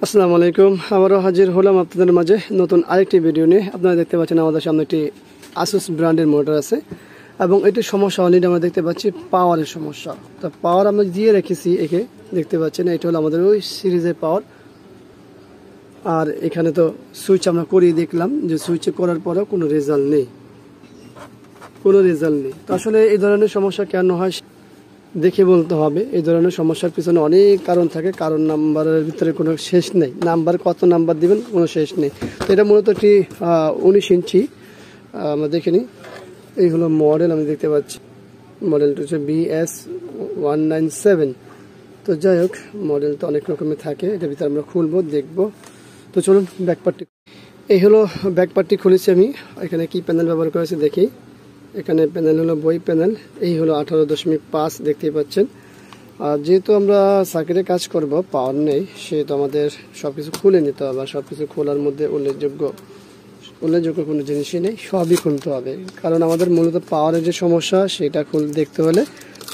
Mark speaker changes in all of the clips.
Speaker 1: আসসালামু আলাইকুম। আবারও হাজির হলাম আপনাদের মাঝে নতুন আরেকটি ভিডিও নিয়ে। আপনারা দেখতে পাচ্ছেন আমাদের সামনে একটি আসুস ব্র্যান্ডের মোটর আছে এবং এটির সমস্যা অলরেডি আমরা দেখতে পাচ্ছি পাওয়ারের সমস্যা। তো পাওয়ার আমরা দিয়ে রেখেছি, একে দেখতে পাচ্ছেন এটা হলো আমাদের ওই সিরিজের পাওয়ার। আর এখানে তো সুইচ আমরা করিয়ে দেখলাম যে সুইচে করার পরেও কোনো রেজাল্ট নেই। তো আসলে এই ধরনের সমস্যা কেন হয় দেখে বলতে হবে। এই ধরনের সমস্যার পিছনে অনেক কারণ থাকে, কারণ নাম্বারের ভিতরে কোনো শেষ নেই। নাম্বার কত নাম্বার দিবেন কোনো শেষ নেই। তো এটা মূলত একটি 19 ইঞ্চি, আমরা দেখে নিই। এই হলো মডেল, আমি দেখতে পাচ্ছি মডেলটা হচ্ছে BS197। তো যাই হোক, মডেল তো অনেক রকমের থাকে, এটার ভিতরে আমরা খুলবো দেখবো। তো চলুন ব্যাকপার্টটি, এই হলো ব্যাকপার্টটি খুলেছি আমি। এখানে কি প্যানেল ব্যবহার করেছি দেখি। এখানে প্যানেল হলো বই প্যানেল, এই হলো 18.5 দেখতেই পাচ্ছেন। আর যেহেতু আমরা সার্কিটে কাজ করব, পাওয়ার নেই, সেহেতু আমাদের সব কিছু খুলে নিতে হবে। আর সব কিছু খোলার মধ্যে উল্লেখযোগ্য কোনো জিনিসই নেই, সবই খুলতে হবে। কারণ আমাদের মূলত পাওয়ারের যে সমস্যা সেটা দেখতে হলে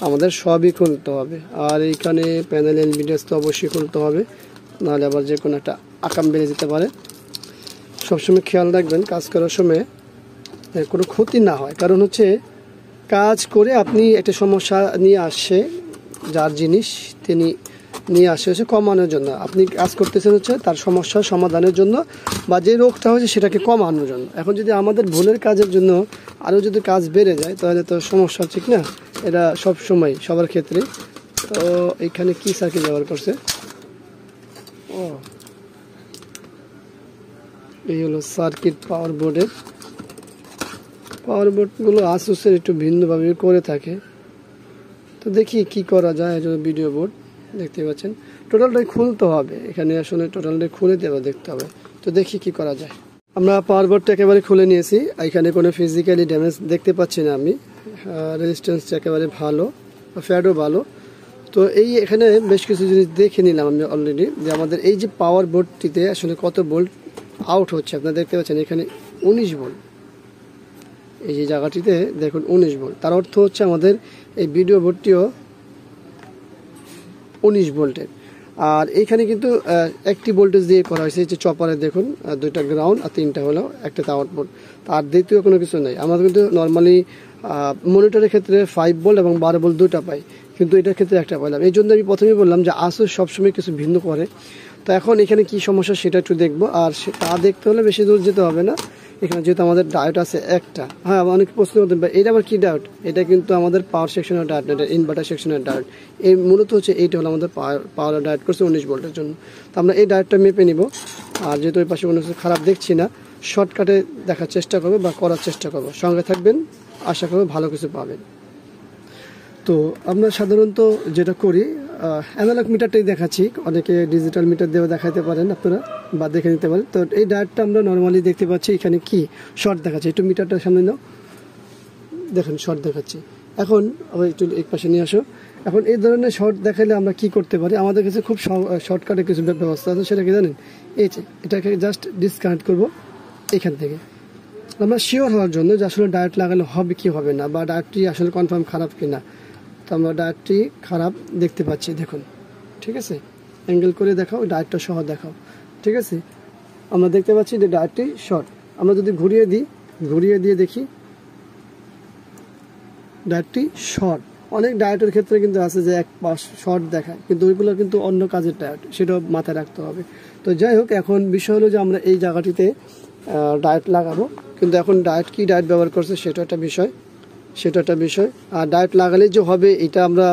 Speaker 1: আমাদের সবই খুলতে হবে। আর এইখানে প্যানেল এলবিডিএস তো অবশ্যই খুলতে হবে, নাহলে আবার যে কোনো একটা আকাম বেড়ে যেতে পারে। সবসময় খেয়াল রাখবেন কাজ করার সময় কোনো ক্ষতি না হয়। কারণ হচ্ছে কাজ করে আপনি একটা সমস্যা নিয়ে আসছে, যার জিনিস তিনি নিয়ে আসে হচ্ছে কমানোর জন্য। আপনি কাজ করতেছেন হচ্ছে তার সমস্যার সমাধানের জন্য, বা যে রোগটা হয়েছে সেটাকে কমানোর জন্য। এখন যদি আমাদের ভুলের কাজের জন্য আরও যদি কাজ বেড়ে যায় তাহলে তো সমস্যা, ঠিক না? এটা সব সময় সবার ক্ষেত্রে। তো এইখানে কি সার্কিট ব্যবহার করছে, এই হলো সার্কিট পাওয়ার বোর্ডের। পাওয়ার বোর্ডগুলো আসুসের একটু ভিন্নভাবে করে থাকে। তো দেখি কি করা যায়। ভিডিও বোর্ড দেখতে পাচ্ছেন, টোটালটাই খুলতে হবে। এখানে আসলে টোটালটাই খুলে দেখতে হবে। তো দেখি কি করা যায়। আমরা পাওয়ার বোর্ডটা একেবারে খুলে নিয়েছি। এখানে কোনো ফিজিক্যালি ড্যামেজ দেখতে পাচ্ছি না আমি। রেজিস্ট্যান্সটা একেবারে ভালো, ফ্যাটও ভালো। তো এখানে বেশ কিছু জিনিস দেখে নিলাম আমি অলরেডি, যে আমাদের এই যে পাওয়ার বোর্ডটিতে আসলে কত ভোল্ট আউট হচ্ছে। আপনারা দেখতে পাচ্ছেন এখানে 19 ভোল্ট। এই যে জায়গাটিতে দেখুন 19 ভোল্ট। তার অর্থ হচ্ছে আমাদের এই ভিডিও বোর্ডটিও 19 ভোল্টের। আর এখানে কিন্তু একটি ভোল্টেজ দিয়ে করা হয়েছে, যে চপারে দেখুন 2টা গ্রাউন্ড আর 3টা হলো একটা আউটপুট। তার দ্বিতীয় কোনো কিছু নেই। আমরা কিন্তু নর্মালি মনিটরের ক্ষেত্রে 5 ভোল্ট এবং 12 ভোল্ট দুটা পাই, কিন্তু এটার ক্ষেত্রে একটা পাইলাম। এই জন্য আমি প্রথমেই বললাম যে আসুস সবসময় কিছু ভিন্ন করে। তো এখন এখানে কি সমস্যা সেটা একটু দেখবো। আর তা দেখতে হলে বেশি দূর যেতে হবে না। এখানে যেহেতু আমাদের ডায়োড আছে একটা, হ্যাঁ অনেক প্রশ্ন করতে পারে এটা আবার কি ডায়োড। এটা কিন্তু আমাদের পাওয়ার সেকশনের ডায়োড, এটা ইনভার্টার সেকশনের ডায়োড। এই মূলত হচ্ছে এইটা হলো আমাদের পাওয়ার ডায়োড করছে 19 ভোল্টের জন্য। তো আমরা এই ডায়োডটা মেপে নিব। আর যেহেতু ওই পাশে কোনো কিছু খারাপ দেখছি না, শর্টকাটে দেখার চেষ্টা করবো বা করার চেষ্টা করবো। সঙ্গে থাকবেন, আশা করবো ভালো কিছু পাবেন। তো আমরা সাধারণত যেটা করি, অ্যানালগ মিটারটাই দেখাচ্ছি। অনেকে ডিজিটাল মিটার দিয়েও দেখাতে পারেন আপনারা, বা দেখে নিতে পারেন। তো এই ডায়োডটা আমরা নর্মালি দেখতে পাচ্ছি এখানে কি শর্ট দেখাচ্ছে। একটু মিটারটার সামনে নাও, দেখেন শর্ট দেখাচ্ছি। এখন আবার একটু এক পাশে নিয়ে আসো। এখন এই ধরনের শর্ট দেখালে আমরা কি করতে পারি, আমাদের কাছে খুব শর্টকাটে কিছু ব্যবস্থা আছে। সেটা কি জানেন, এই যে এটাকে জাস্ট ডিসকানেক্ট করবো এখান থেকে। আমরা শিওর হওয়ার জন্য যে আসলে ডায়োড লাগালে হবে কি হবে না, বা ডায়োডটি আসলে কনফার্ম খারাপ কিনা। তো আমরা ডায়োডটি খারাপ দেখতে পাচ্ছি, দেখুন, ঠিক আছে। অ্যাঙ্গেল করে দেখাও, ডায়োডটা সহ দেখাও, ঠিক আছে। আমরা দেখতে পাচ্ছি যে ডায়োডটি শর্ট। আমরা যদি ঘুরিয়ে দিয়ে দেখি, ডায়োডটি শর্ট। অনেক ডায়োডের ক্ষেত্রে কিন্তু আছে যে এক পাশ শর্ট দেখায়, কিন্তু ওইগুলো কিন্তু অন্য কাজের ডায়োড, সেটাও মাথায় রাখতে হবে। তো যাই হোক, এখন বিষয় হলো যে আমরা এই জায়গাটিতে ডায়োড লাগাবো। কিন্তু এখন ডায়োড কি ডায়োড ব্যবহার করছে সেটা একটা বিষয়। আর ডায়োড লাগালে যে হবে এটা আমরা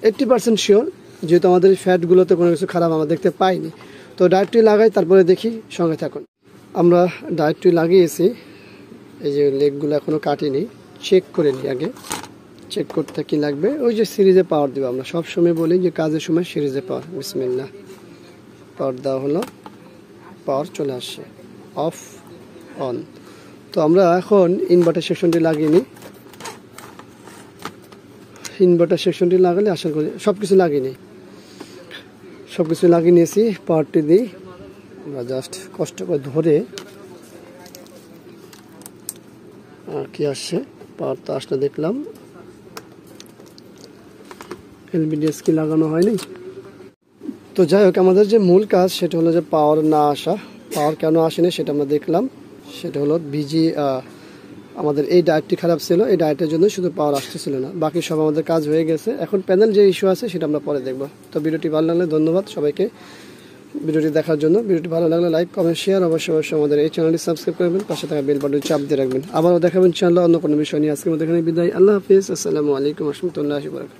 Speaker 1: 80% শিওর, যেহেতু আমাদের ফ্যাটগুলোতে কোনো কিছু খারাপ আমরা দেখতে পাইনি। তো ডায়োডটি লাগাই, তারপরে দেখি, সঙ্গে থাকুন। আমরা ডায়োডটি লাগিয়েছি, এই যে লেগগুলো এখনও কাটিনি, চেক করে নিই আগে। চেক করতে কি লাগবে, ওই যে সিরিজে পাওয়ার দেবো। আমরা সবসময় বলি যে কাজের সময় সিরিজে পাওয়ার। বিসমিল্লাহ, পাওয়ার দেওয়া হলো, পাওয়ার চলে আসছে, অফ অন। তো আমরা এখন ইনভার্টার সেকশনটি লাগিয়ে নিই। ইনভার্টার সেকশনটি লাগালে আশা করি সব কিছু লাগিয়ে নিয়েছি। পাওয়ারটি দিই, আমরা জাস্ট কষ্ট করে ধরে, কি আসছে, পাওয়ার তো আসলে দেখলাম। এলবিডিএস কি লাগানো হয়নি, তো যাই হোক, আমাদের যে মূল কাজ সেটা হলো যে পাওয়ার না আসা। পাওয়ার কেন আসেনি সেটা আমরা দেখলাম। সেটা হলো বিজি আমাদের এই ডায়েটটি খারাপ ছিল, এই ডায়েটের জন্য শুধু পাওয়ার আসতেছিল না, বাকি সব আমাদের কাজ হয়ে গেছে। এখন প্যানেল যে ইস্যু আছে সেটা আমরা পরে দেখব। তো ভিডিওটি ভালো লাগলে ধন্যবাদ সবাইকে ভিডিওটি দেখার জন্য। ভিডিওটি ভালো লাগলে লাইক কমেন্ট শেয়ার অবশ্যই আমাদের এই চ্যানেলটি সাবস্ক্রাইব করবেন, পাশে থাকা বেল বাটনটি চাপ দিয়ে রাখবেন। আবারও দেখাবেন ইনশাআল্লাহ অন্য কোনো বিষয় নিয়ে। আজকের মধ্যে এখানে বিদায়। আল্লাহ হাফিজ। আসসালামু আলাইকুম ওয়া রাহমাতুল্লাহি ওয়া বারাকাতুহু।